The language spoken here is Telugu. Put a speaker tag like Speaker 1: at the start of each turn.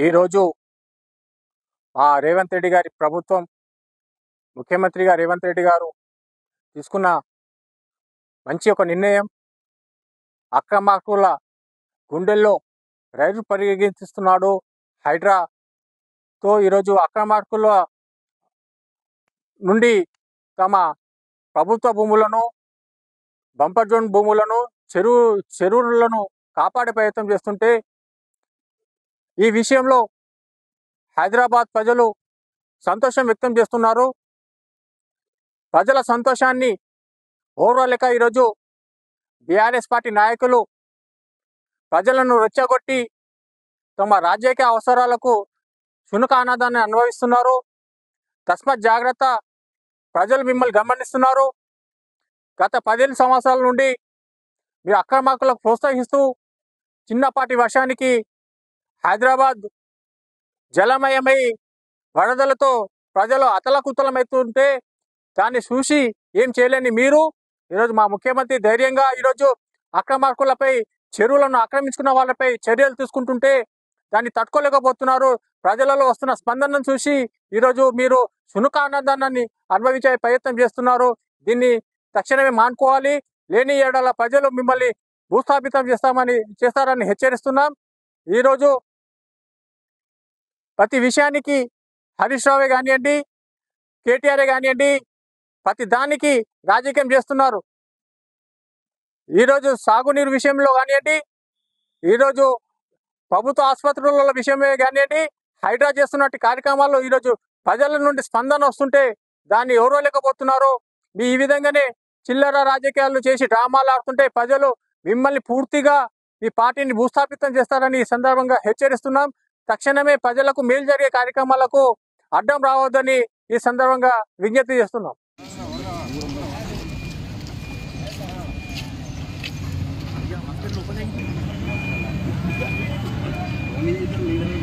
Speaker 1: ఈరోజు రేవంత్ రెడ్డి గారి ప్రభుత్వం, ముఖ్యమంత్రిగా రేవంత్ రెడ్డి గారు తీసుకున్న మంచి ఒక నిర్ణయం. అక్రమార్కుల గుండెల్లో రైలు పరిగెత్తిస్తున్నాడు హైడ్రాతో. ఈరోజు అక్రమార్కుల నుండి తమ ప్రభుత్వ భూములను, బంపర్ జోన్ భూములను, చెరువులను కాపాడే ప్రయత్నం చేస్తుంటే, ఈ విషయంలో హైదరాబాద్ ప్రజలు సంతోషం వ్యక్తం చేస్తున్నారు. ప్రజల సంతోషాన్ని ఓర్వలేక ఈరోజు బీఆర్ఎస్ పార్టీ నాయకులు ప్రజలను రెచ్చగొట్టి తమ రాజకీయ అవసరాలకు శునకానాదాన్ని అనుభవిస్తున్నారు. తస్మాత్ జాగ్రత్త, ప్రజలు మిమ్మల్ని గమనిస్తున్నారు. గత 15 సంవత్సరాల నుండి మీరు అక్రమార్కులకు ప్రోత్సహిస్తూ చిన్నపాటి వర్షానికి హైదరాబాద్ జలమయమై వరదలతో ప్రజలు అతలకుతలమవుతుంటే దాన్ని చూసి ఏం చేయలేని మీరు ఈరోజు మా ముఖ్యమంత్రి ధైర్యంగా ఈరోజు అక్రమార్కులపై, చెరువులను ఆక్రమించుకున్న వాళ్ళపై చర్యలు తీసుకుంటుంటే దాన్ని తట్టుకోలేకపోతున్నారు. ప్రజలలో వస్తున్న స్పందనను చూసి ఈరోజు మీరు శునకానందాన్ని అనుభవించే ప్రయత్నం చేస్తున్నారు. దీన్ని తక్షణమే మానుకోవాలి. లేని ఏడల ప్రజలు మిమ్మల్ని భూస్థాపితం చేస్తారని హెచ్చరిస్తున్నాం. ఈరోజు ప్రతి విషయానికి హరీష్ రావే కానివ్వండి, కేటీఆర్ కానివ్వండి, ప్రతి దానికి రాజకీయం చేస్తున్నారు. ఈరోజు సాగునీరు విషయంలో కానివ్వండి, ఈరోజు ప్రభుత్వ ఆసుపత్రుల విషయమే కానివ్వండి, హైడ్రా చేస్తున్నట్టు కార్యక్రమాల్లో ఈరోజు ప్రజల నుండి స్పందన వస్తుంటే దాన్ని ఓర్వలేకపోతున్నారు. మీ ఈ విధంగానే చిల్లర రాజకీయాలు చేసి డ్రామాలు ఆడుతుంటే ప్రజలు మిమ్మల్ని పూర్తిగా మీ పార్టీని భూస్థాపితం చేస్తారని ఈ సందర్భంగా హెచ్చరిస్తున్నాం. తక్షణమే ప్రజలకు మేలు జరిగే కార్యక్రమాలకు అడ్డం రావద్దని ఈ సందర్భంగా విజ్ఞప్తి చేస్తున్నాం.
Speaker 2: Leader